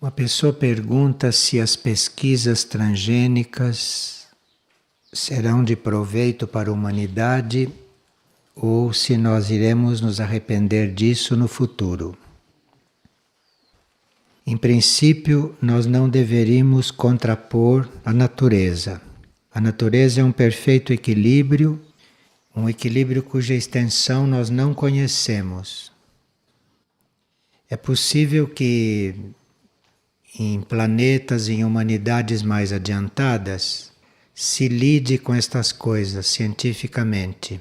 Uma pessoa pergunta se as pesquisas transgênicas serão de proveito para a humanidade ou se nós iremos nos arrepender disso no futuro. Em princípio, nós não deveríamos contrapor a natureza. A natureza é um perfeito equilíbrio, um equilíbrio cuja extensão nós não conhecemos. É possível que em planetas, em humanidades mais adiantadas, se lide com estas coisas cientificamente,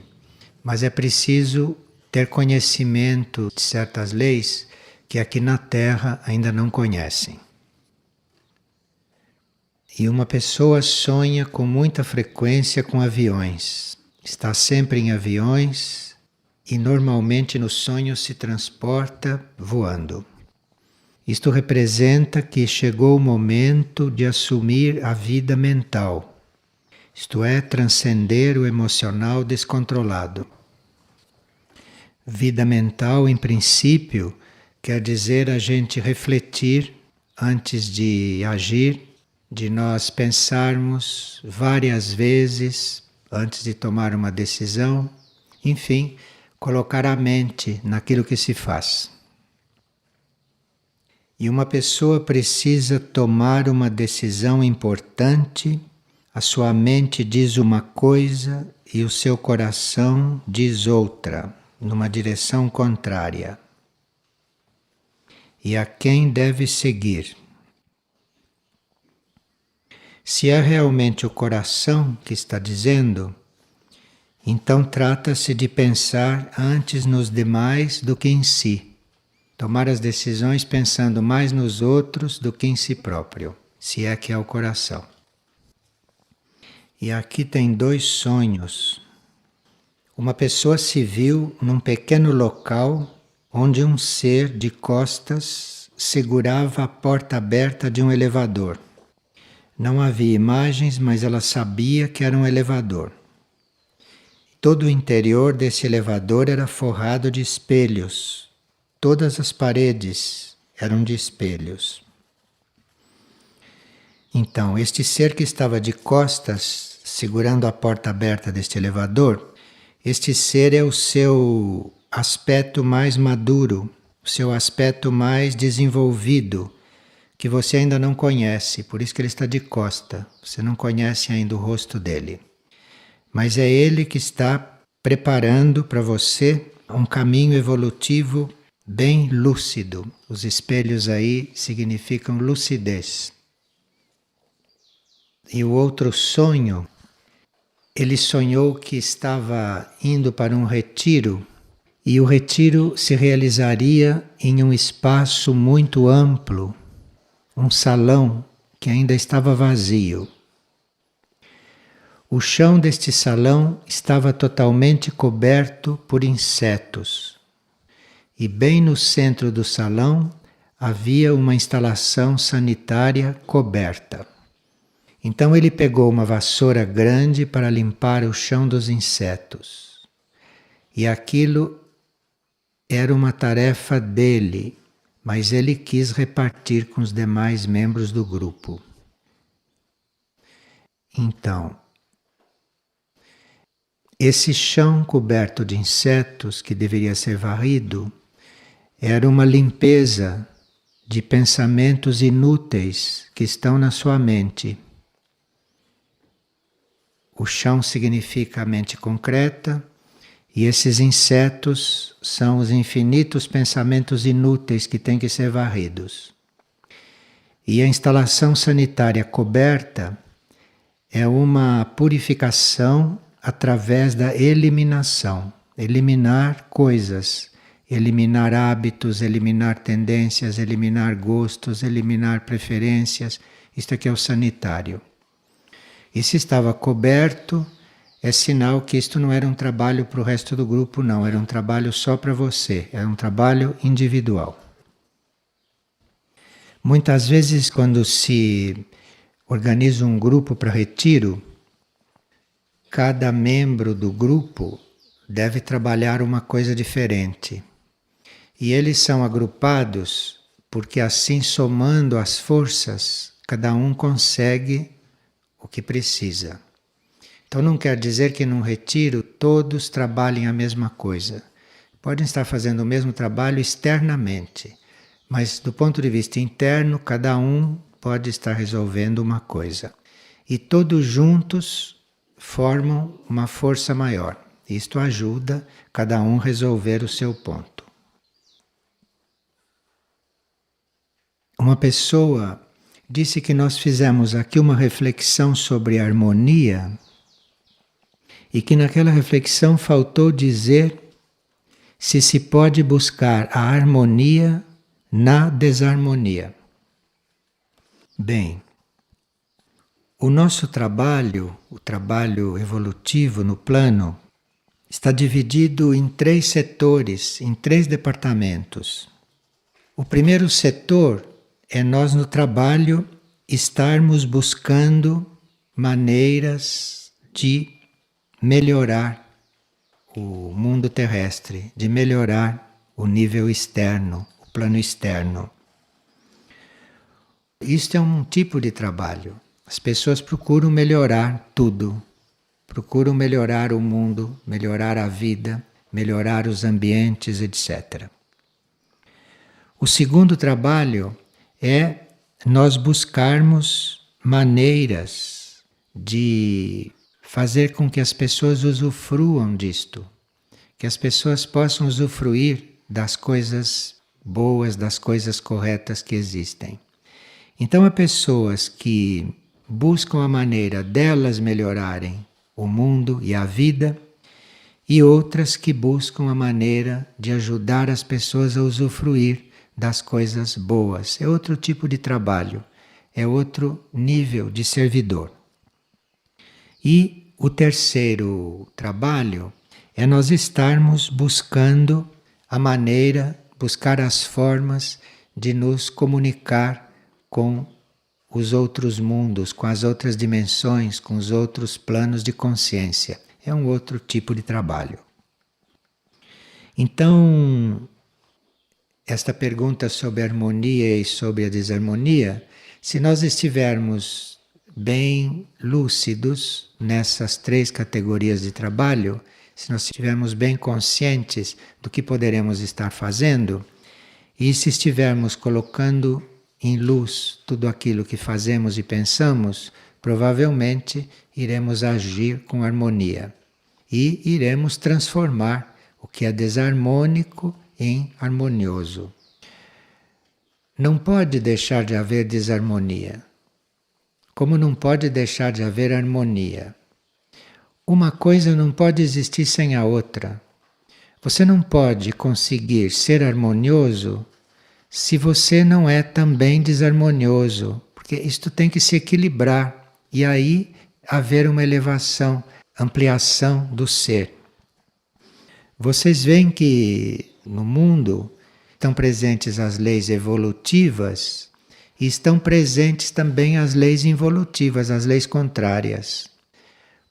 mas é preciso ter conhecimento de certas leis que aqui na Terra ainda não conhecem. E uma pessoa sonha com muita frequência com aviões, está sempre em aviões e normalmente no sonho se transporta voando. Isto representa que chegou o momento de assumir a vida mental, isto é, transcender o emocional descontrolado. Vida mental, em princípio, quer dizer a gente refletir antes de agir, de nós pensarmos várias vezes antes de tomar uma decisão, enfim, colocar a mente naquilo que se faz. E uma pessoa precisa tomar uma decisão importante, a sua mente diz uma coisa e o seu coração diz outra, numa direção contrária. E a quem deve seguir? Se é realmente o coração que está dizendo, então trata-se de pensar antes nos demais do que em si. Tomar as decisões pensando mais nos outros do que em si próprio, se é que é o coração. E aqui tem dois sonhos. Uma pessoa se viu num pequeno local onde um ser de costas segurava a porta aberta de um elevador. Não havia imagens, mas ela sabia que era um elevador. Todo o interior desse elevador era forrado de espelhos. Todas as paredes eram de espelhos. Então, este ser que estava de costas, segurando a porta aberta deste elevador, este ser é o seu aspecto mais maduro, o seu aspecto mais desenvolvido, que você ainda não conhece, por isso que ele está de costa. Você não conhece ainda o rosto dele. Mas é ele que está preparando para você um caminho evolutivo bem lúcido. Os espelhos aí significam lucidez. E o outro sonho, ele sonhou que estava indo para um retiro e o retiro se realizaria em um espaço muito amplo, um salão que ainda estava vazio. O chão deste salão estava totalmente coberto por insetos. E bem no centro do salão havia uma instalação sanitária coberta. Então ele pegou uma vassoura grande para limpar o chão dos insetos. E aquilo era uma tarefa dele, mas ele quis repartir com os demais membros do grupo. Então, esse chão coberto de insetos que deveria ser varrido era uma limpeza de pensamentos inúteis que estão na sua mente. O chão significa a mente concreta e esses insetos são os infinitos pensamentos inúteis que têm que ser varridos. E a instalação sanitária coberta é uma purificação através da eliminação, eliminar coisas. Eliminar hábitos, eliminar tendências, eliminar gostos, eliminar preferências. Isto aqui é o sanitário. E se estava coberto, é sinal que isto não era um trabalho para o resto do grupo, não. Era um trabalho só para você. Era um trabalho individual. Muitas vezes, quando se organiza um grupo para retiro, cada membro do grupo deve trabalhar uma coisa diferente. E eles são agrupados porque assim, somando as forças, cada um consegue o que precisa. Então não quer dizer que num retiro todos trabalhem a mesma coisa. Podem estar fazendo o mesmo trabalho externamente, mas do ponto de vista interno, cada um pode estar resolvendo uma coisa. E todos juntos formam uma força maior. Isto ajuda cada um a resolver o seu ponto. Uma pessoa disse que nós fizemos aqui uma reflexão sobre harmonia e que naquela reflexão faltou dizer se pode buscar a harmonia na desarmonia. Bem, o nosso trabalho, o trabalho evolutivo no plano, está dividido em 3 setores, em 3 departamentos. O primeiro setor é nós no trabalho estarmos buscando maneiras de melhorar o mundo terrestre, de melhorar o nível externo, o plano externo. Isto é um tipo de trabalho. As pessoas procuram melhorar tudo. Procuram melhorar o mundo, melhorar a vida, melhorar os ambientes, etc. O segundo trabalho é nós buscarmos maneiras de fazer com que as pessoas usufruam disto, que as pessoas possam usufruir das coisas boas, das coisas corretas que existem. Então há pessoas que buscam a maneira delas melhorarem o mundo e a vida, e outras que buscam a maneira de ajudar as pessoas a usufruir das coisas boas. É outro tipo de trabalho, é outro nível de servidor. E o terceiro trabalho é nós estarmos buscando a maneira, buscar as formas de nos comunicar com os outros mundos, com as outras dimensões, com os outros planos de consciência. É um outro tipo de trabalho. Então, esta pergunta sobre a harmonia e sobre a desarmonia, se nós estivermos bem lúcidos nessas 3 categorias de trabalho, se nós estivermos bem conscientes do que poderemos estar fazendo, e se estivermos colocando em luz tudo aquilo que fazemos e pensamos, provavelmente iremos agir com harmonia e iremos transformar o que é desarmônico em harmonioso. Não pode deixar de haver desarmonia, como não pode deixar de haver harmonia. Uma coisa não pode existir sem a outra. Você não pode conseguir ser harmonioso se você não é também desarmonioso, porque isto tem que se equilibrar e aí haver uma elevação, ampliação do ser. Vocês veem que no mundo estão presentes as leis evolutivas e estão presentes também as leis involutivas, as leis contrárias.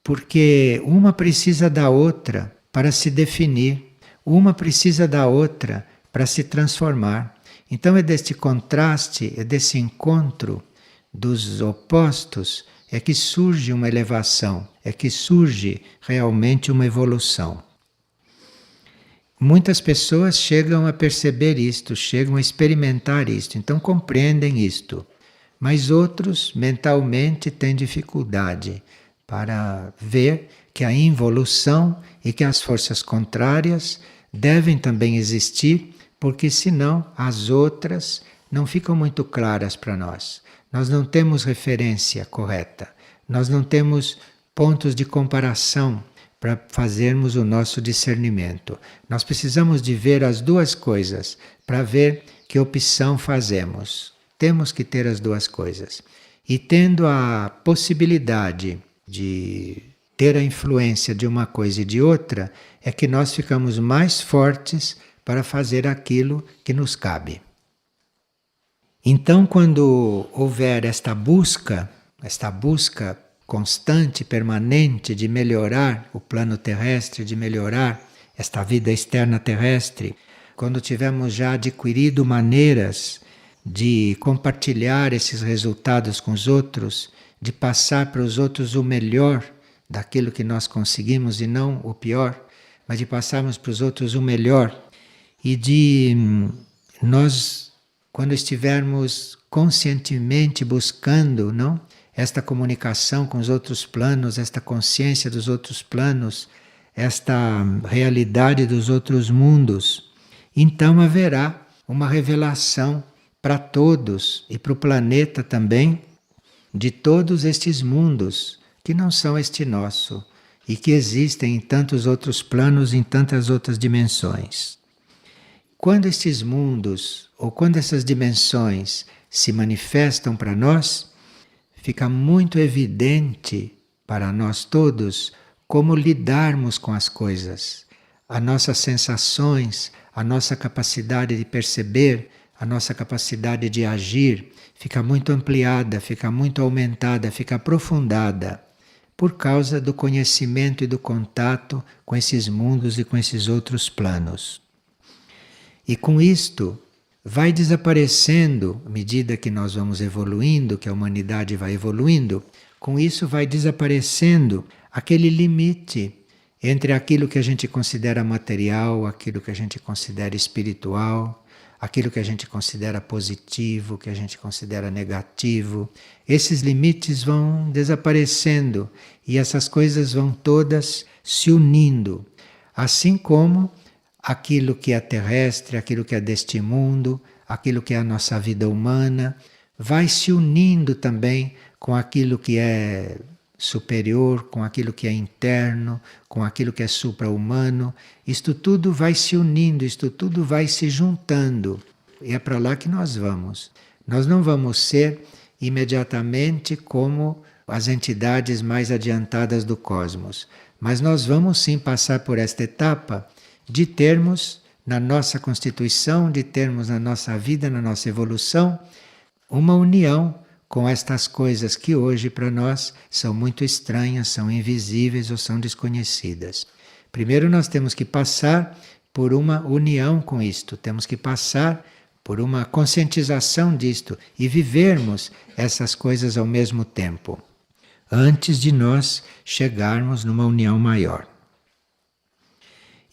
Porque uma precisa da outra para se definir, uma precisa da outra para se transformar. Então é deste contraste, é desse encontro dos opostos é que surge uma elevação, é que surge realmente uma evolução. Muitas pessoas chegam a perceber isto, chegam a experimentar isto, então compreendem isto. Mas outros mentalmente têm dificuldade para ver que a involução e que as forças contrárias devem também existir, porque senão as outras não ficam muito claras para nós. Nós não temos referência correta, nós não temos pontos de comparação para fazermos o nosso discernimento. Nós precisamos de ver as 2 coisas para ver que opção fazemos. Temos que ter as 2 coisas. E tendo a possibilidade de ter a influência de uma coisa e de outra, é que nós ficamos mais fortes para fazer aquilo que nos cabe. Então, quando houver esta busca constante, permanente de melhorar o plano terrestre, de melhorar esta vida externa terrestre, quando tivermos já adquirido maneiras de compartilhar esses resultados com os outros, de passar para os outros o melhor daquilo que nós conseguimos e não o pior, mas de passarmos para os outros o melhor e de nós, quando estivermos conscientemente buscando, não, esta comunicação com os outros planos, esta consciência dos outros planos, esta realidade dos outros mundos, então haverá uma revelação para todos e para o planeta também de todos estes mundos que não são este nosso e que existem em tantos outros planos, em tantas outras dimensões. Quando estes mundos ou quando essas dimensões se manifestam para nós, fica muito evidente para nós todos como lidarmos com as coisas, as nossas sensações, a nossa capacidade de perceber, a nossa capacidade de agir fica muito ampliada, fica muito aumentada, fica aprofundada por causa do conhecimento e do contato com esses mundos e com esses outros planos. E com isto vai desaparecendo, à medida que nós vamos evoluindo, que a humanidade vai evoluindo, com isso vai desaparecendo aquele limite entre aquilo que a gente considera material, aquilo que a gente considera espiritual, aquilo que a gente considera positivo, que a gente considera negativo. Esses limites vão desaparecendo e essas coisas vão todas se unindo, assim como aquilo que é terrestre, aquilo que é deste mundo, aquilo que é a nossa vida humana, vai se unindo também com aquilo que é superior, com aquilo que é interno, com aquilo que é supra-humano. Isto tudo vai se unindo, isto tudo vai se juntando. E é para lá que nós vamos. Nós não vamos ser imediatamente como as entidades mais adiantadas do cosmos, mas nós vamos sim passar por esta etapa de termos na nossa constituição, de termos na nossa vida, na nossa evolução, uma união com estas coisas que hoje para nós são muito estranhas, são invisíveis ou são desconhecidas. Primeiro nós temos que passar por uma união com isto, temos que passar por uma conscientização disto e vivermos essas coisas ao mesmo tempo, antes de nós chegarmos numa união maior.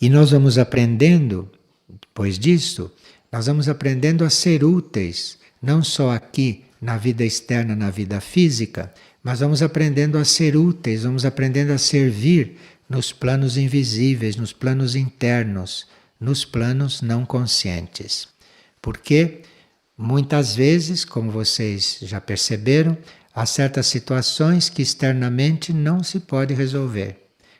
E nós vamos aprendendo, depois disso, nós vamos aprendendo a ser úteis, não só aqui na vida externa, na vida física, mas vamos aprendendo a ser úteis, vamos aprendendo a servir nos planos invisíveis, nos planos internos, nos planos não conscientes. Porque muitas vezes, como vocês já perceberam, há certas situações que externamente não se pode resolver.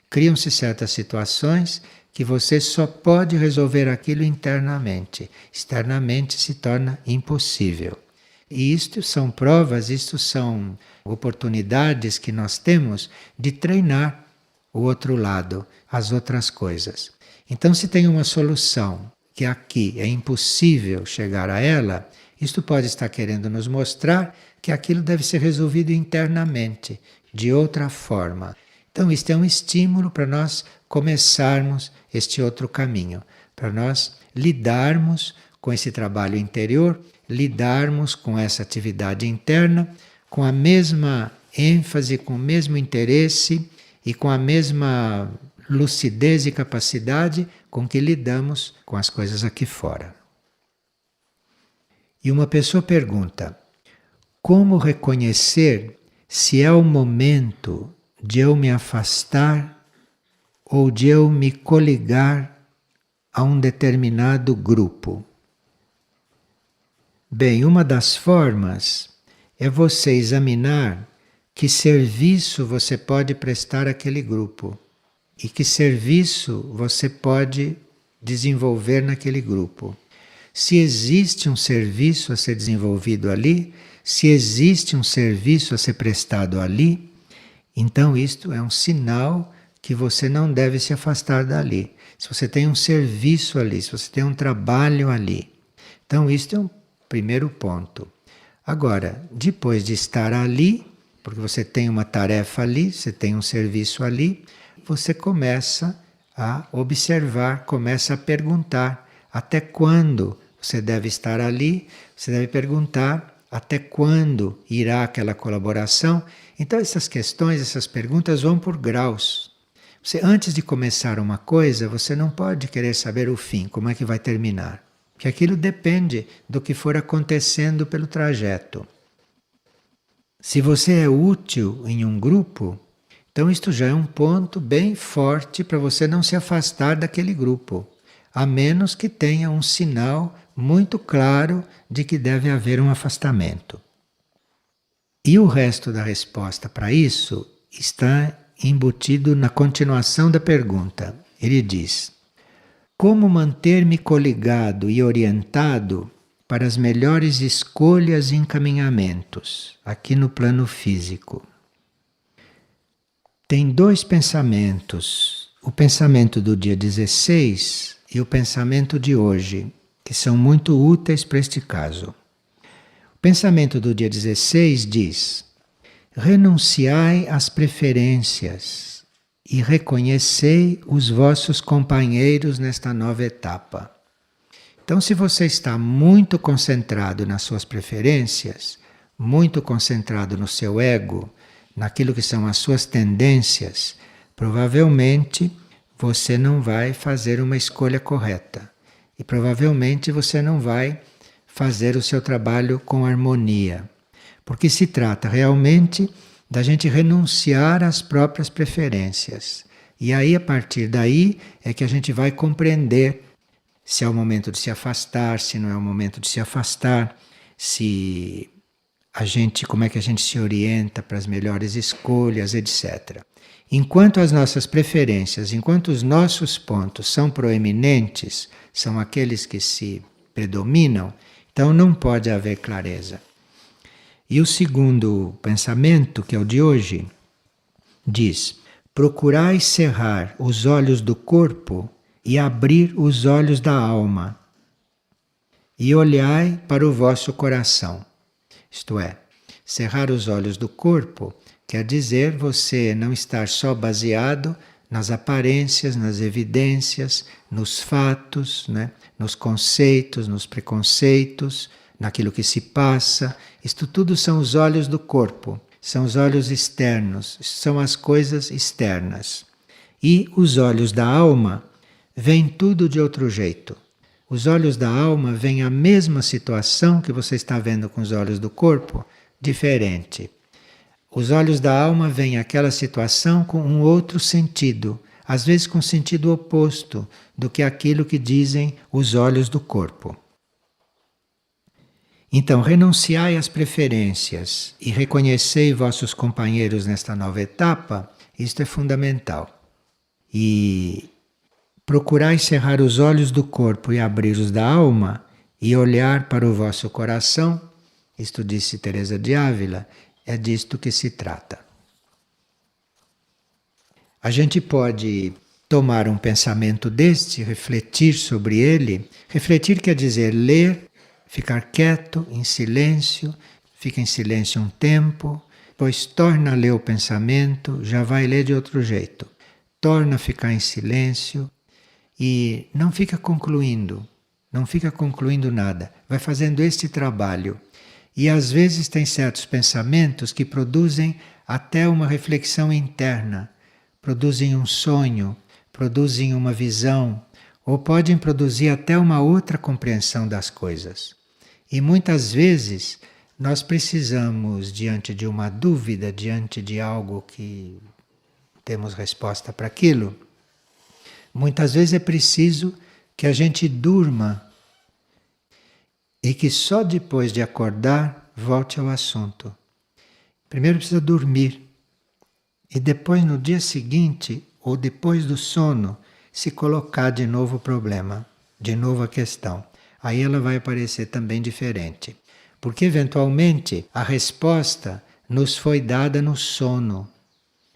Criam-se certas situações que você só pode resolver aquilo internamente. Externamente se torna impossível. E isto são provas, isto são oportunidades que nós temos de treinar o outro lado, as outras coisas. Então, se tem uma solução que aqui é impossível chegar a ela, isto pode estar querendo nos mostrar que aquilo deve ser resolvido internamente, de outra forma. Então, isto é um estímulo para nós começarmos este outro caminho, para nós lidarmos com esse trabalho interior, lidarmos com essa atividade interna com a mesma ênfase, com o mesmo interesse e com a mesma lucidez e capacidade com que lidamos com as coisas aqui fora. E uma pessoa pergunta: como reconhecer se é o momento de eu me afastar ou de eu me coligar a um determinado grupo? Bem, uma das formas é você examinar que serviço você pode prestar àquele grupo e que serviço você pode desenvolver naquele grupo. Se existe um serviço a ser desenvolvido ali, se existe um serviço a ser prestado ali, então isto é um sinal que você não deve se afastar dali. Se você tem um serviço ali, se você tem um trabalho ali. Então isto é um primeiro ponto. Agora, depois de estar ali, porque você tem uma tarefa ali, você tem um serviço ali, você começa a observar, começa a perguntar até quando você deve estar ali, você deve perguntar até quando irá aquela colaboração. Então essas questões, essas perguntas vão por graus. Você, antes de começar uma coisa, você não pode querer saber o fim, como é que vai terminar. Porque aquilo depende do que for acontecendo pelo trajeto. Se você é útil em um grupo, então isto já é um ponto bem forte para você não se afastar daquele grupo, a menos que tenha um sinal muito claro de que deve haver um afastamento. E o resto da resposta para isso está embutido na continuação da pergunta. Ele diz: como manter-me coligado e orientado para as melhores escolhas e encaminhamentos aqui no plano físico? Tem dois pensamentos, o pensamento do dia 16 e o pensamento de hoje, que são muito úteis para este caso. O pensamento do dia 16 diz: renunciai às preferências e reconhecei os vossos companheiros nesta nova etapa. Então, se você está muito concentrado nas suas preferências, muito concentrado no seu ego, naquilo que são as suas tendências, provavelmente você não vai fazer uma escolha correta. E provavelmente você não vai fazer o seu trabalho com harmonia. Porque se trata realmente da gente renunciar às próprias preferências. E aí, a partir daí, é que a gente vai compreender se é o momento de se afastar, se não é o momento de se afastar, se como é que a gente se orienta para as melhores escolhas, etc. Enquanto as nossas preferências, enquanto os nossos pontos são proeminentes, são aqueles que se predominam, então não pode haver clareza. E o segundo pensamento, que é o de hoje, diz: procurai cerrar os olhos do corpo e abrir os olhos da alma, e olhai para o vosso coração. Isto é, cerrar os olhos do corpo quer dizer você não estar só baseado nas aparências, nas evidências, nos fatos, né? Nos conceitos, nos preconceitos, naquilo que se passa. Isto tudo são os olhos do corpo, são os olhos externos, são as coisas externas. E os olhos da alma veem tudo de outro jeito. Os olhos da alma veem a mesma situação que você está vendo com os olhos do corpo, diferente. Os olhos da alma veem aquela situação com um outro sentido, às vezes com sentido oposto do que aquilo que dizem os olhos do corpo. Então, renunciai às preferências e reconhecei vossos companheiros nesta nova etapa, isto é fundamental. E procurai cerrar os olhos do corpo e abrir os da alma e olhar para o vosso coração, isto disse Teresa de Ávila, é disto que se trata. A gente pode tomar um pensamento deste, refletir sobre ele. Refletir quer dizer ler, ficar quieto, em silêncio, fica em silêncio um tempo, depois torna a ler o pensamento, já vai ler de outro jeito. Torna a ficar em silêncio e não fica concluindo nada. Vai fazendo este trabalho. E às vezes tem certos pensamentos que produzem até uma reflexão interna, produzem um sonho, produzem uma visão, ou podem produzir até uma outra compreensão das coisas. E muitas vezes nós precisamos, diante de uma dúvida, diante de algo que temos resposta para aquilo, muitas vezes é preciso que a gente durma e que só depois de acordar volte ao assunto. Primeiro precisa dormir e depois no dia seguinte ou depois do sono se colocar de novo o problema, de novo a questão. Aí ela vai aparecer também diferente. Porque eventualmente a resposta nos foi dada no sono.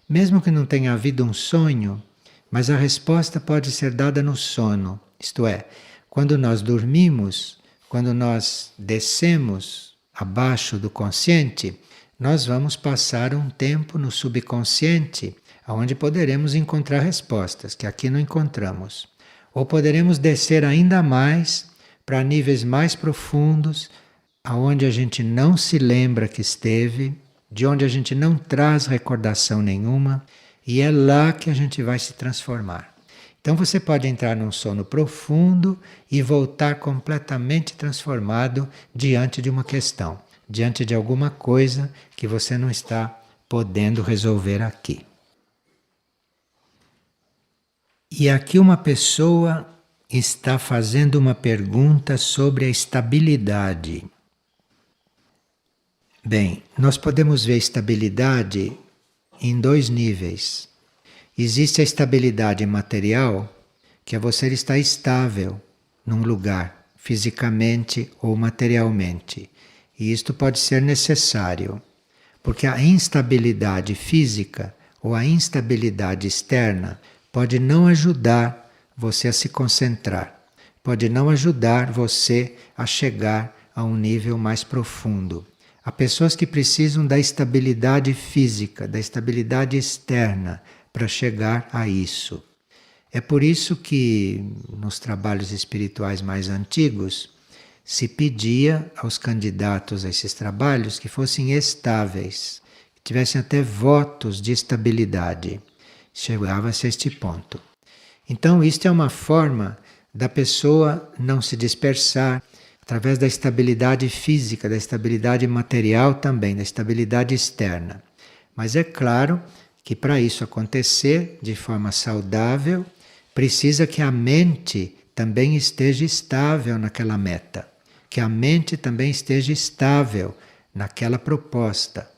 Mesmo que não tenha havido um sonho, mas a resposta pode ser dada no sono. Isto é, quando nós dormimos, quando nós descemos abaixo do consciente, nós vamos passar um tempo no subconsciente, onde poderemos encontrar respostas, que aqui não encontramos. Ou poderemos descer ainda mais para níveis mais profundos, aonde a gente não se lembra que esteve, de onde a gente não traz recordação nenhuma, e é lá que a gente vai se transformar. Então você pode entrar num sono profundo e voltar completamente transformado diante de uma questão, diante de alguma coisa que você não está podendo resolver aqui. E aqui uma pessoa está fazendo uma pergunta sobre a estabilidade. Bem, nós podemos ver estabilidade em dois níveis. Existe a estabilidade material, que é você estar estável num lugar, fisicamente ou materialmente. E isto pode ser necessário, porque a instabilidade física ou a instabilidade externa pode não ajudar você a se concentrar, pode não ajudar você a chegar a um nível mais profundo. Há pessoas que precisam da estabilidade física, da estabilidade externa, para chegar a isso. É por isso que nos trabalhos espirituais mais antigos se pedia aos candidatos a esses trabalhos que fossem estáveis, que tivessem até votos de estabilidade. Chegava-se a este ponto. Então, isto é uma forma da pessoa não se dispersar através da estabilidade física, da estabilidade material também, da estabilidade externa. Mas é claro que para isso acontecer de forma saudável, precisa que a mente também esteja estável naquela meta, que a mente também esteja estável naquela proposta.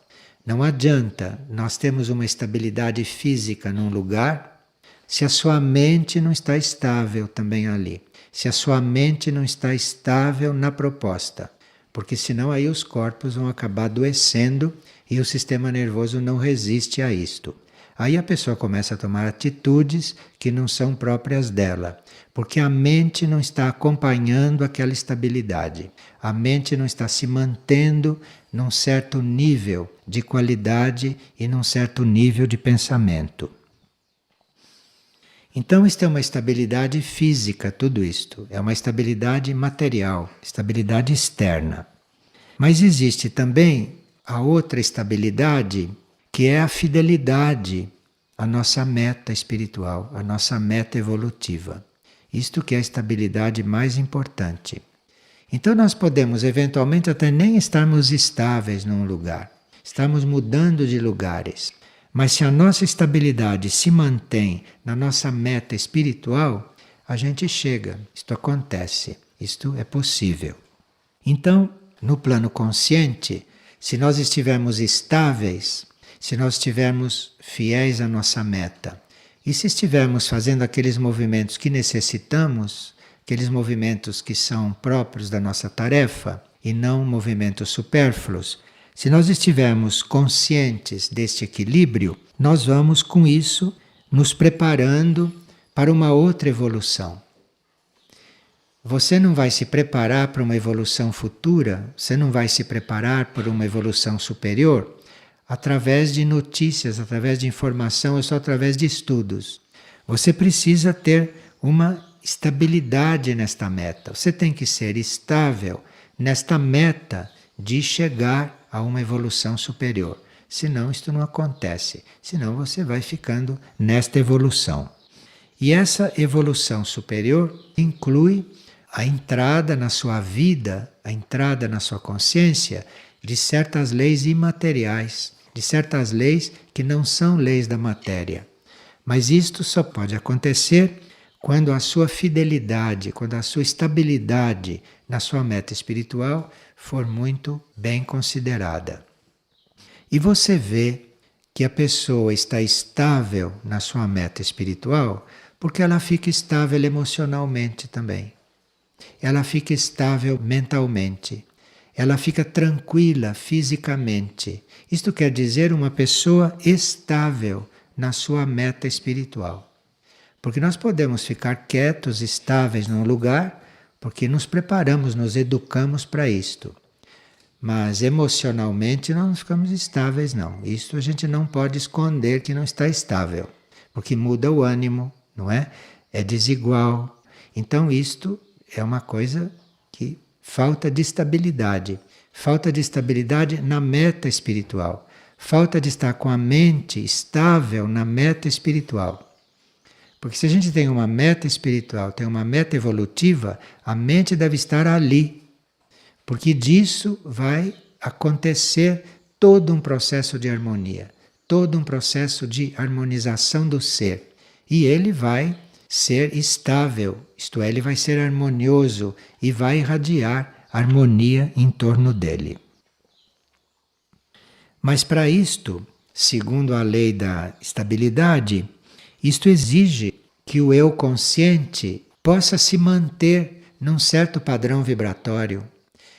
Não adianta nós termos uma estabilidade física num lugar se a sua mente não está estável também ali, se a sua mente não está estável na proposta, porque senão aí os corpos vão acabar adoecendo e o sistema nervoso não resiste a isto. Aí a pessoa começa a tomar atitudes que não são próprias dela, porque a mente não está acompanhando aquela estabilidade. A mente não está se mantendo num certo nível de qualidade e num certo nível de pensamento. Então, isto é uma estabilidade física, tudo isto. É uma estabilidade material, estabilidade externa. Mas existe também a outra estabilidade, que é a fidelidade à nossa meta espiritual, à nossa meta evolutiva. Isto que é a estabilidade mais importante. Então nós podemos eventualmente até nem estarmos estáveis num lugar, estamos mudando de lugares. Mas se a nossa estabilidade se mantém na nossa meta espiritual, a gente chega, isto acontece, isto é possível. Então, no plano consciente, se nós estivermos estáveis, se nós estivermos fiéis à nossa meta, e se estivermos fazendo aqueles movimentos que necessitamos, aqueles movimentos que são próprios da nossa tarefa e não movimentos supérfluos, se nós estivermos conscientes deste equilíbrio, nós vamos com isso nos preparando para uma outra evolução. Você não vai se preparar para uma evolução futura, você não vai se preparar para uma evolução superior através de notícias, através de informação, ou só através de estudos. Você precisa ter uma estabilidade nesta meta. Você tem que ser estável nesta meta de chegar a uma evolução superior. Senão isto não acontece. Senão você vai ficando nesta evolução. E essa evolução superior inclui a entrada na sua vida, a entrada na sua consciência de certas leis imateriais, de certas leis que não são leis da matéria. Mas isto só pode acontecer quando a sua fidelidade, quando a sua estabilidade na sua meta espiritual for muito bem considerada. E você vê que a pessoa está estável na sua meta espiritual porque ela fica estável emocionalmente também. Ela fica estável mentalmente. Ela fica tranquila fisicamente. Isto quer dizer uma pessoa estável na sua meta espiritual. Porque nós podemos ficar quietos, estáveis num lugar, porque nos preparamos, nos educamos para isto. Mas emocionalmente não ficamos estáveis, não. Isto a gente não pode esconder que não está estável, porque muda o ânimo, não é? É desigual. Então isto é uma coisa que falta de estabilidade. Falta de estabilidade na meta espiritual. Falta de estar com a mente estável na meta espiritual. Porque se a gente tem uma meta espiritual, tem uma meta evolutiva, a mente deve estar ali. Porque disso vai acontecer todo um processo de harmonia, todo um processo de harmonização do ser. E ele vai ser estável, isto é, ele vai ser harmonioso e vai irradiar harmonia em torno dele. Mas para isto, segundo a lei da estabilidade, isto exige que o eu consciente possa se manter num certo padrão vibratório.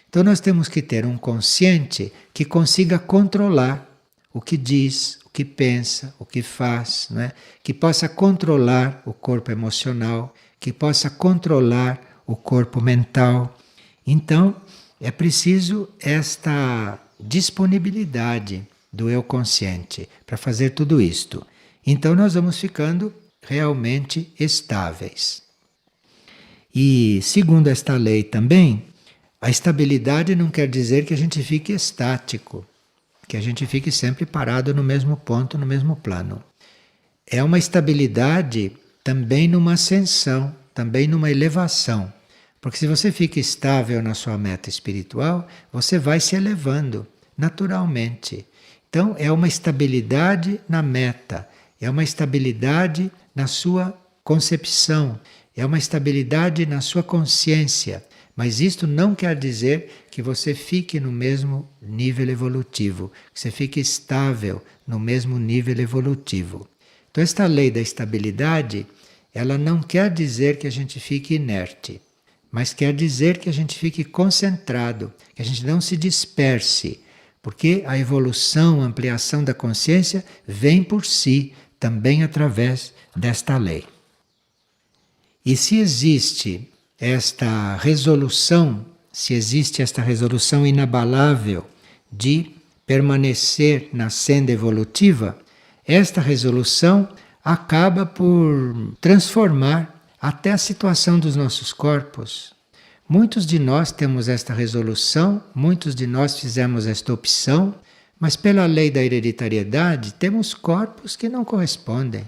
Então nós temos que ter um consciente que consiga controlar o que diz, o que pensa, o que faz, não é? Que possa controlar o corpo emocional, que possa controlar o corpo mental. Então é preciso esta disponibilidade do eu consciente para fazer tudo isto. Então nós vamos ficando realmente estáveis. E segundo esta lei também, a estabilidade não quer dizer que a gente fique estático, que a gente fique sempre parado no mesmo ponto, no mesmo plano. É uma estabilidade também numa ascensão, também numa elevação. Porque se você fica estável na sua meta espiritual, você vai se elevando naturalmente. Então é uma estabilidade na meta, é uma estabilidade na sua concepção, é uma estabilidade na sua consciência. Mas isto não quer dizer que você fique no mesmo nível evolutivo, que você fique estável no mesmo nível evolutivo. Então esta lei da estabilidade, ela não quer dizer que a gente fique inerte, mas quer dizer que a gente fique concentrado, que a gente não se disperse, porque a evolução, a ampliação da consciência vem por si, também através desta lei. E se existe esta resolução, se existe esta resolução inabalável de permanecer na senda evolutiva, esta resolução acaba por transformar até a situação dos nossos corpos. Muitos de nós temos esta resolução, muitos de nós fizemos esta opção, mas pela lei da hereditariedade temos corpos que não correspondem.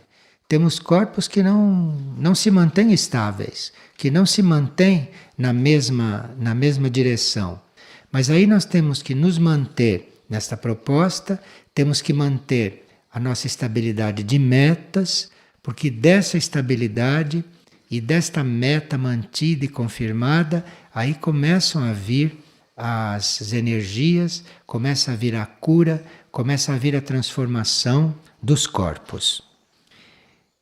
Temos corpos que não se mantêm estáveis, que não se mantêm na mesma direção. Mas aí nós temos que nos manter nesta proposta, temos que manter a nossa estabilidade de metas, porque dessa estabilidade e desta meta mantida e confirmada, aí começam a vir as energias, começa a vir a cura, começa a vir a transformação dos corpos.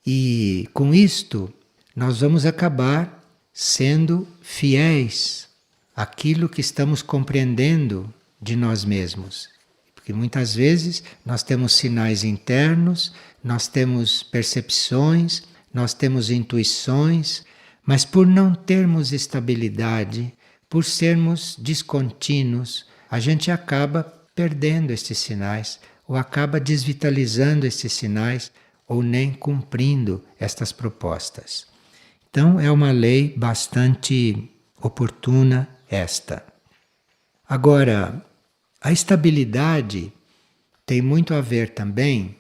E com isto, nós vamos acabar sendo fiéis àquilo que estamos compreendendo de nós mesmos. Porque muitas vezes nós temos sinais internos, nós temos percepções, nós temos intuições, mas por não termos estabilidade, por sermos descontínuos, a gente acaba perdendo estes sinais, ou acaba desvitalizando estes sinais, ou nem cumprindo estas propostas. Então é uma lei bastante oportuna esta. Agora, a estabilidade tem muito a ver também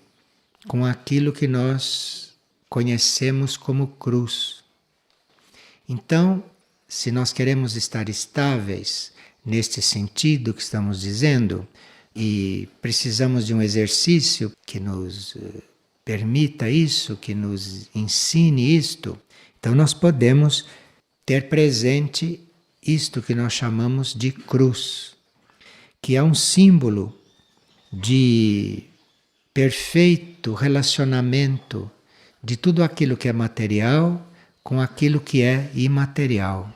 com aquilo que nós conhecemos como cruz. Então, se nós queremos estar estáveis neste sentido que estamos dizendo, e precisamos de um exercício que nos permita isso, que nos ensine isto, então nós podemos ter presente isto que nós chamamos de cruz, que é um símbolo de perfeito relacionamento de tudo aquilo que é material com aquilo que é imaterial.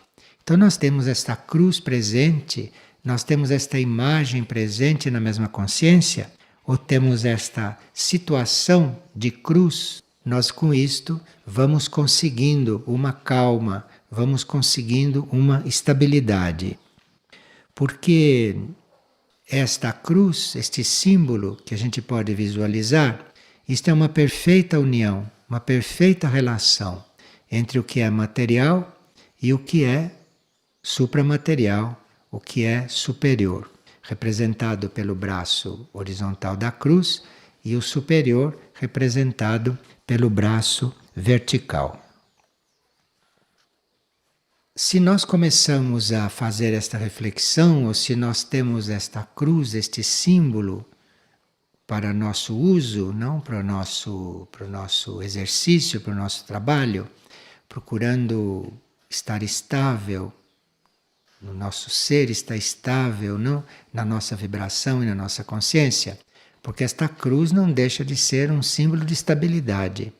Então nós temos esta cruz presente, nós temos esta imagem presente na mesma consciência, ou temos esta situação de cruz, nós com isto vamos conseguindo uma calma, vamos conseguindo uma estabilidade. Porque esta cruz, este símbolo que a gente pode visualizar, isto é uma perfeita união, uma perfeita relação entre o que é material e o que é supramaterial, o que é superior, representado pelo braço horizontal da cruz e o superior representado pelo braço vertical. Se nós começamos a fazer esta reflexão, ou se nós temos esta cruz, este símbolo para nosso uso, não para o nosso exercício, para o nosso trabalho, procurando estar estável, no nosso ser está estável, não? Na nossa vibração e na nossa consciência, porque esta cruz não deixa de ser um símbolo de estabilidade.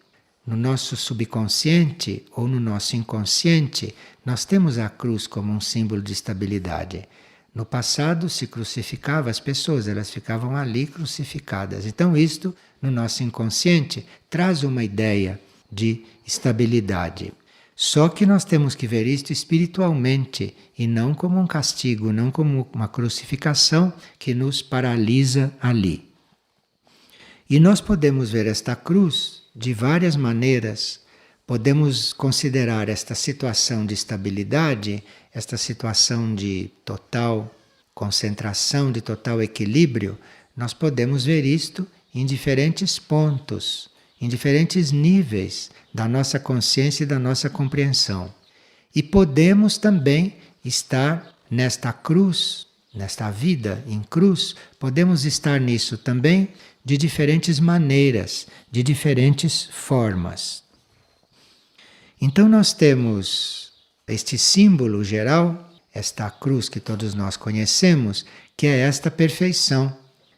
No nosso subconsciente ou no nosso inconsciente, nós temos a cruz como um símbolo de estabilidade. No passado se crucificava as pessoas, elas ficavam ali crucificadas. Então isto, no nosso inconsciente, traz uma ideia de estabilidade. Só que nós temos que ver isto espiritualmente e não como um castigo, não como uma crucificação que nos paralisa ali. E nós podemos ver esta cruz de várias maneiras. Podemos considerar esta situação de estabilidade, esta situação de total concentração, de total equilíbrio, nós podemos ver isto em diferentes pontos, em diferentes níveis da nossa consciência e da nossa compreensão. E podemos também estar nesta cruz, nesta vida em cruz, podemos estar nisso também de diferentes maneiras, de diferentes formas. Então nós temos este símbolo geral, esta cruz que todos nós conhecemos, que é esta perfeição,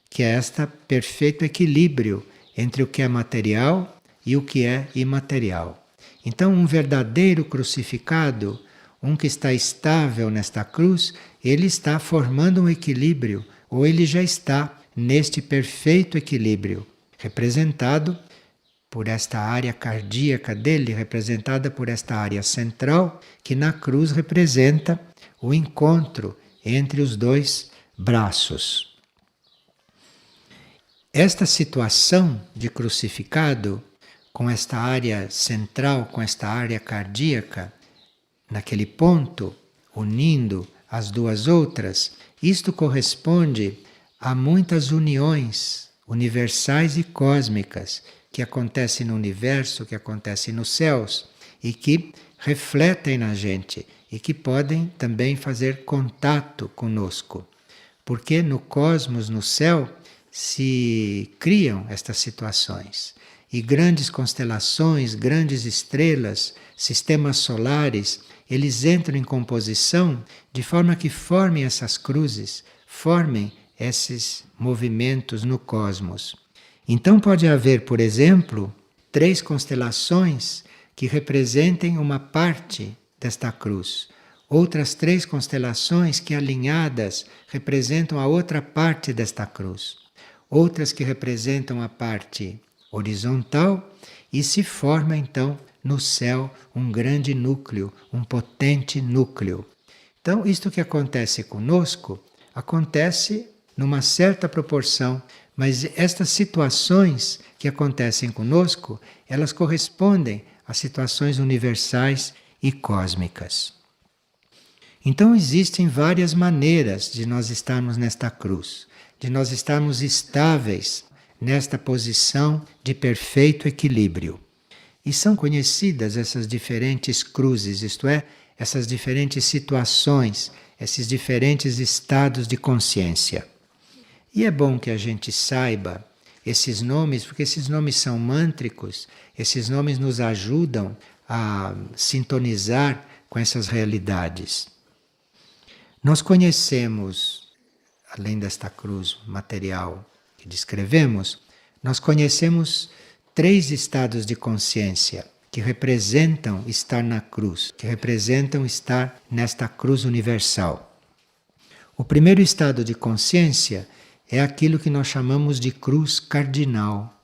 que é este perfeito equilíbrio entre o que é material e o que é imaterial. Então um verdadeiro crucificado, um que está estável nesta cruz, ele está formando um equilíbrio, ou ele já está neste perfeito equilíbrio, representado por esta área cardíaca dele, representada por esta área central, que na cruz representa o encontro entre os dois braços. Esta situação de crucificado, com esta área central, com esta área cardíaca, naquele ponto, unindo as duas outras, isto corresponde a muitas uniões universais e cósmicas que acontecem no universo, que acontecem nos céus e que refletem na gente e que podem também fazer contato conosco. Porque no cosmos, no céu, se criam estas situações. E grandes constelações, grandes estrelas, sistemas solares, eles entram em composição de forma que formem essas cruzes, formem esses movimentos no cosmos. Então pode haver, por exemplo, 3 constelações que representem uma parte desta cruz. Outras 3 constelações que alinhadas representam a outra parte desta cruz. Outras que representam a parte horizontal e se forma então no céu um grande núcleo, um potente núcleo. Então isto que acontece conosco, acontece numa certa proporção, mas estas situações que acontecem conosco, elas correspondem a situações universais e cósmicas. Então existem várias maneiras de nós estarmos nesta cruz, de nós estarmos estáveis nesta posição de perfeito equilíbrio. E são conhecidas essas diferentes cruzes, isto é, essas diferentes situações, esses diferentes estados de consciência. E é bom que a gente saiba esses nomes, porque esses nomes são mântricos, esses nomes nos ajudam a sintonizar com essas realidades. Nós conhecemos, além desta cruz material que descrevemos, nós conhecemos 3 estados de consciência que representam estar na cruz, que representam estar nesta cruz universal. O primeiro estado de consciência é aquilo que nós chamamos de cruz cardinal.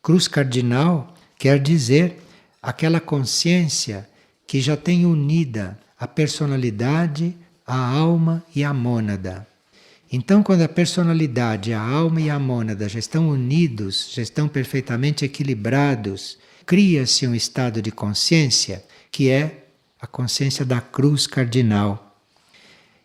Cruz cardinal quer dizer aquela consciência que já tem unida a personalidade, a alma e a mônada. Então, quando a personalidade, a alma e a mônada já estão unidos, já estão perfeitamente equilibrados, cria-se um estado de consciência que é a consciência da cruz cardinal.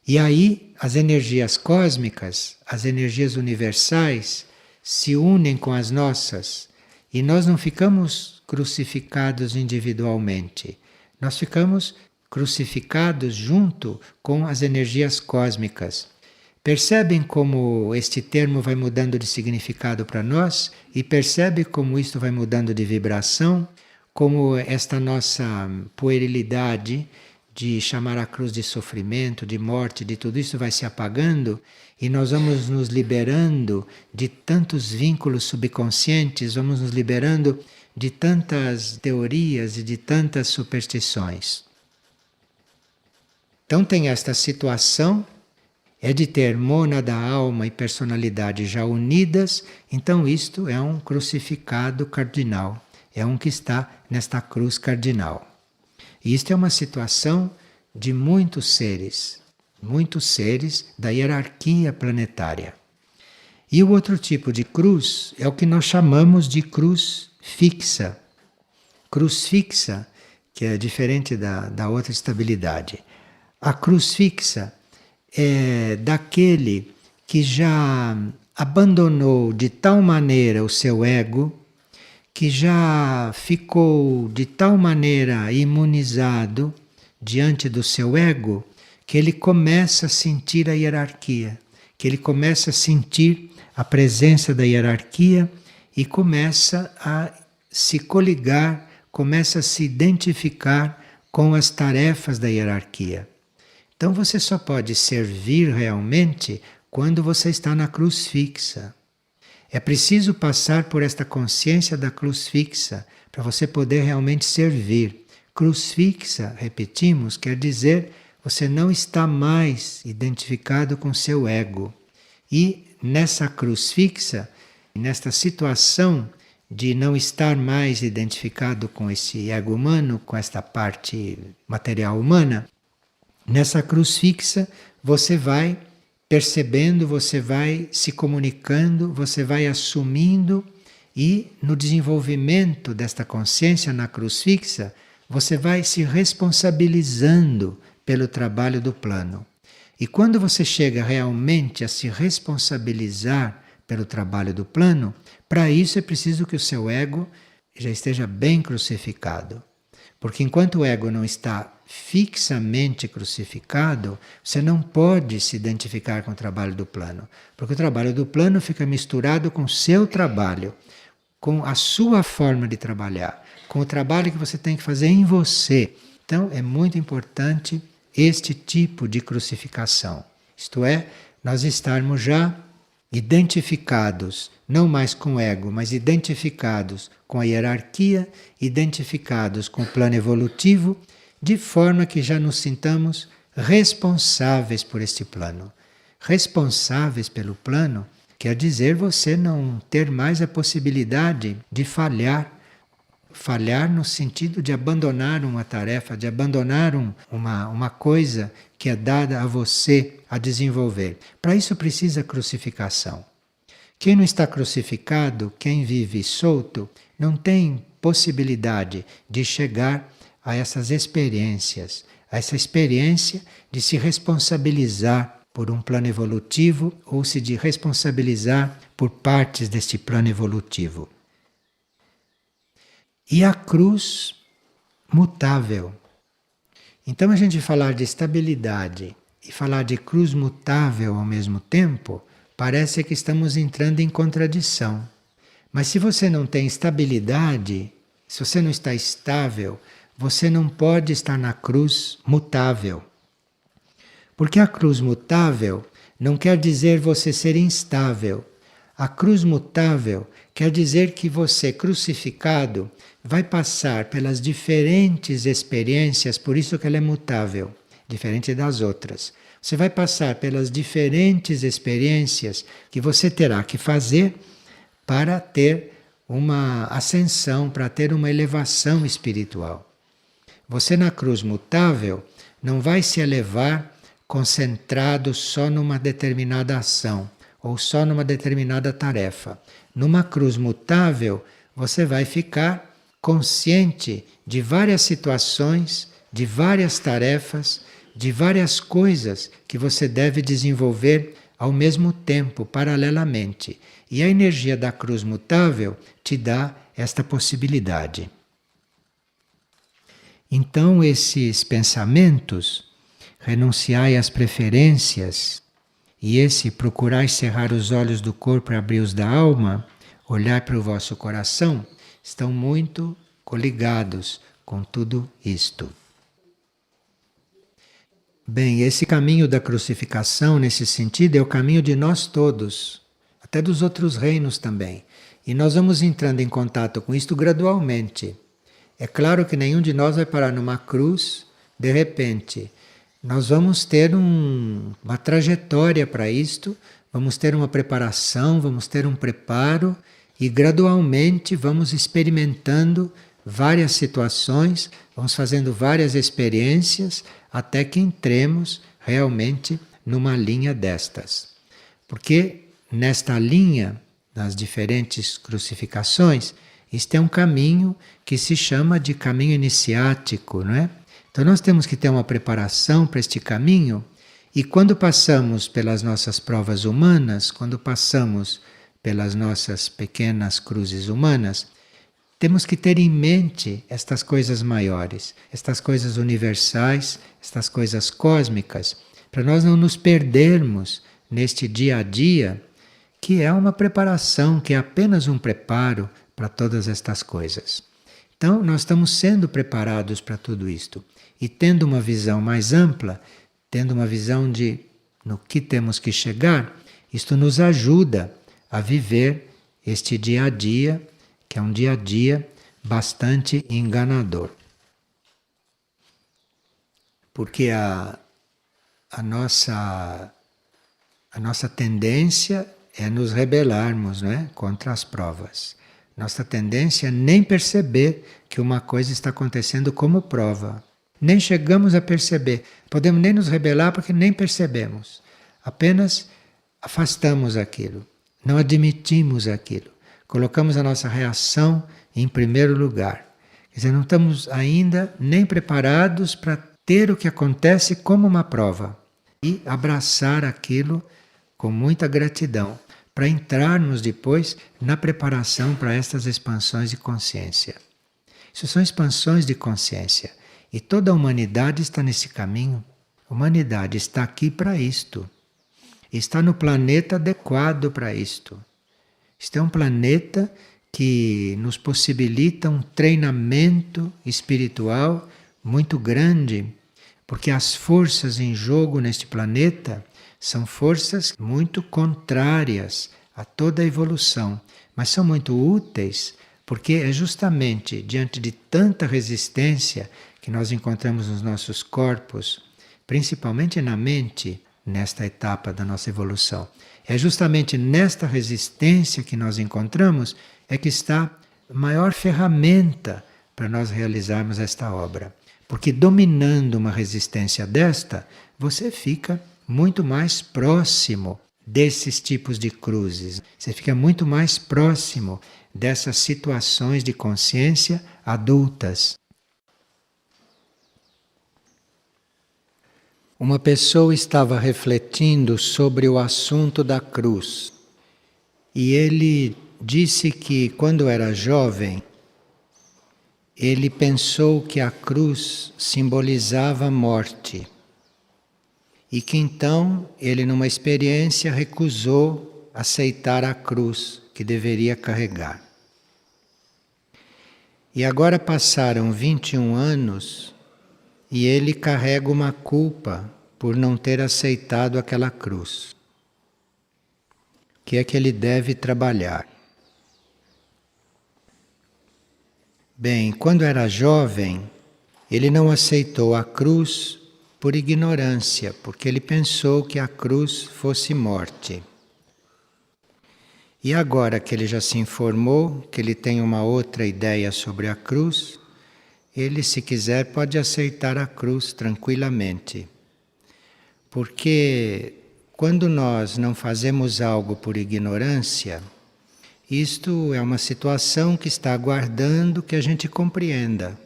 E aí as energias cósmicas, as energias universais, se unem com as nossas e nós não ficamos crucificados individualmente, nós ficamos crucificados junto com as energias cósmicas. Percebem como este termo vai mudando de significado para nós e percebe como isto vai mudando de vibração, como esta nossa puerilidade de chamar a cruz de sofrimento, de morte, de tudo isso vai se apagando e nós vamos nos liberando de tantos vínculos subconscientes, vamos nos liberando de tantas teorias e de tantas superstições. Então tem esta situação, é de ter mônada, alma e personalidade já unidas, então isto é um crucificado cardinal, é um que está nesta cruz cardinal. E isto é uma situação de muitos seres da hierarquia planetária. E o outro tipo de cruz é o que nós chamamos de cruz fixa. Cruz fixa, que é diferente da outra estabilidade. A cruz fixa é daquele que já abandonou de tal maneira o seu ego, que já ficou de tal maneira imunizado diante do seu ego, que ele começa a sentir a hierarquia, que ele começa a sentir a presença da hierarquia e começa a se coligar, começa a se identificar com as tarefas da hierarquia. Então você só pode servir realmente quando você está na cruz fixa. É preciso passar por esta consciência da cruz fixa para você poder realmente servir. Cruz fixa, repetimos, quer dizer você não está mais identificado com seu ego. E nessa cruz fixa, nesta situação de não estar mais identificado com esse ego humano, com esta parte material humana, nessa cruz fixa você vai percebendo, você vai se comunicando, você vai assumindo e no desenvolvimento desta consciência na cruz fixa, você vai se responsabilizando pelo trabalho do plano. E quando você chega realmente a se responsabilizar pelo trabalho do plano, para isso é preciso que o seu ego já esteja bem crucificado. Porque enquanto o ego não está fixamente crucificado, você não pode se identificar com o trabalho do plano. Porque o trabalho do plano fica misturado com o seu trabalho, com a sua forma de trabalhar, com o trabalho que você tem que fazer em você. Então é muito importante este tipo de crucificação. Isto é, nós estarmos já identificados, não mais com o ego, mas identificados com a hierarquia, identificados com o plano evolutivo, de forma que já nos sintamos responsáveis por este plano. Responsáveis pelo plano quer dizer você não ter mais a possibilidade de falhar. Falhar no sentido de abandonar uma tarefa, de abandonar uma coisa que é dada a você a desenvolver. Para isso precisa crucificação. Quem não está crucificado, quem vive solto, não tem possibilidade de chegar a essas experiências, a essa experiência de se responsabilizar por um plano evolutivo ou se de responsabilizar por partes deste plano evolutivo. E a cruz mutável. Então a gente falar de estabilidade e falar de cruz mutável ao mesmo tempo, parece que estamos entrando em contradição. Mas se você não tem estabilidade, se você não está estável, você não pode estar na cruz mutável. Porque a cruz mutável não quer dizer você ser instável. A cruz mutável quer dizer que você, crucificado, vai passar pelas diferentes experiências, por isso que ela é mutável, diferente das outras. Você vai passar pelas diferentes experiências que você terá que fazer para ter uma ascensão, para ter uma elevação espiritual. Você na cruz mutável não vai se elevar concentrado só numa determinada ação ou só numa determinada tarefa. Numa cruz mutável, você vai ficar consciente de várias situações, de várias tarefas, de várias coisas que você deve desenvolver ao mesmo tempo, paralelamente. E a energia da cruz mutável te dá esta possibilidade. Então, esses pensamentos, renunciai às preferências, e esse procurai cerrar os olhos do corpo e abrir os da alma, olhar para o vosso coração, estão muito coligados com tudo isto. Bem, esse caminho da crucificação, nesse sentido, é o caminho de nós todos, até dos outros reinos também. E nós vamos entrando em contato com isto gradualmente. É claro que nenhum de nós vai parar numa cruz de repente. Nós vamos ter uma trajetória para isto, vamos ter uma preparação, vamos ter um preparo e gradualmente vamos experimentando várias situações, vamos fazendo várias experiências até que entremos realmente numa linha destas. Porque nesta linha, nas diferentes crucificações, isto é um caminho que se chama de caminho iniciático, não é? Então nós temos que ter uma preparação para este caminho e quando passamos pelas nossas provas humanas, quando passamos pelas nossas pequenas cruzes humanas, temos que ter em mente estas coisas maiores, estas coisas universais, estas coisas cósmicas, para nós não nos perdermos neste dia a dia, que é uma preparação, que é apenas um preparo para todas estas coisas. Então, nós estamos sendo preparados para tudo isto. E tendo uma visão mais ampla, tendo uma visão de no que temos que chegar, isto nos ajuda a viver este dia a dia, que é um dia a dia bastante enganador. Porque a nossa tendência é nos rebelarmos, não é? Contra as provas. Nossa tendência é nem perceber que uma coisa está acontecendo como prova. Nem chegamos a perceber. Podemos nem nos rebelar porque nem percebemos. Apenas afastamos aquilo. Não admitimos aquilo. Colocamos a nossa reação em primeiro lugar. Quer dizer, não estamos ainda nem preparados para ter o que acontece como uma prova. E abraçar aquilo com muita gratidão, para entrarmos depois na preparação para estas expansões de consciência. Isso são expansões de consciência. E toda a humanidade está nesse caminho. A humanidade está aqui para isto. Está no planeta adequado para isto. Este é um planeta que nos possibilita um treinamento espiritual muito grande, porque as forças em jogo neste planeta são forças muito contrárias a toda a evolução, mas são muito úteis porque é justamente diante de tanta resistência que nós encontramos nos nossos corpos, principalmente na mente, nesta etapa da nossa evolução. É justamente nesta resistência que nós encontramos é que está a maior ferramenta para nós realizarmos esta obra. Porque dominando uma resistência desta, você fica muito mais próximo desses tipos de cruzes. Você fica muito mais próximo dessas situações de consciência adultas. Uma pessoa estava refletindo sobre o assunto da cruz e ele disse que quando era jovem ele pensou que a cruz simbolizava a morte e que então ele numa experiência recusou aceitar a cruz que deveria carregar. E agora passaram 21 anos e ele carrega uma culpa por não ter aceitado aquela cruz. O que é que ele deve trabalhar? Bem, quando era jovem, ele não aceitou a cruz por ignorância, porque ele pensou que a cruz fosse morte. E agora que ele já se informou, que ele tem uma outra ideia sobre a cruz, ele, se quiser, pode aceitar a cruz tranquilamente. Porque quando nós não fazemos algo por ignorância, isto é uma situação que está aguardando que a gente compreenda.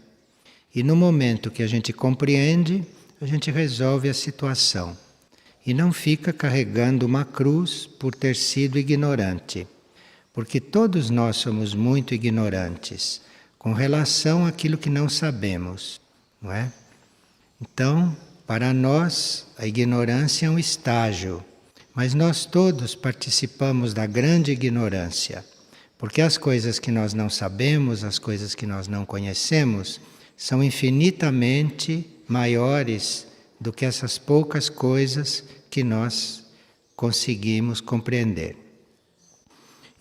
E no momento que a gente compreende, a gente resolve a situação. E não fica carregando uma cruz por ter sido ignorante. Porque todos nós somos muito ignorantes com relação àquilo que não sabemos, não é? Então, para nós, a ignorância é um estágio, mas nós todos participamos da grande ignorância, porque as coisas que nós não sabemos, as coisas que nós não conhecemos, são infinitamente maiores do que essas poucas coisas que nós conseguimos compreender.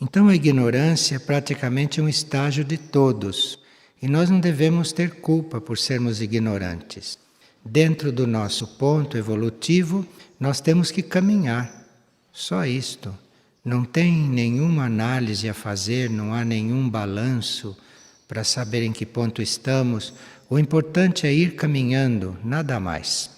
Então a ignorância é praticamente um estágio de todos, e nós não devemos ter culpa por sermos ignorantes. Dentro do nosso ponto evolutivo, nós temos que caminhar, só isto. Não tem nenhuma análise a fazer, não há nenhum balanço para saber em que ponto estamos. O importante é ir caminhando, nada mais.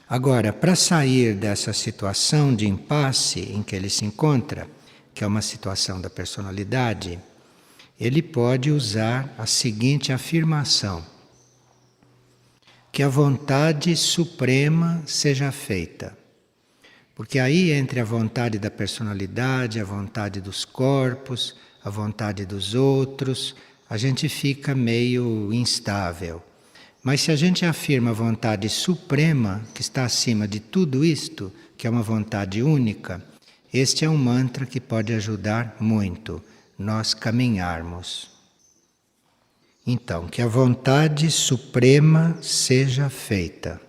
Agora, para sair dessa situação de impasse em que ele se encontra, que é uma situação da personalidade, ele pode usar a seguinte afirmação: que a vontade suprema seja feita. Porque aí, entre a vontade da personalidade, a vontade dos corpos, a vontade dos outros, a gente fica meio instável. Mas se a gente afirma a vontade suprema, que está acima de tudo isto, que é uma vontade única, este é um mantra que pode ajudar muito nós caminharmos. Então, que a vontade suprema seja feita.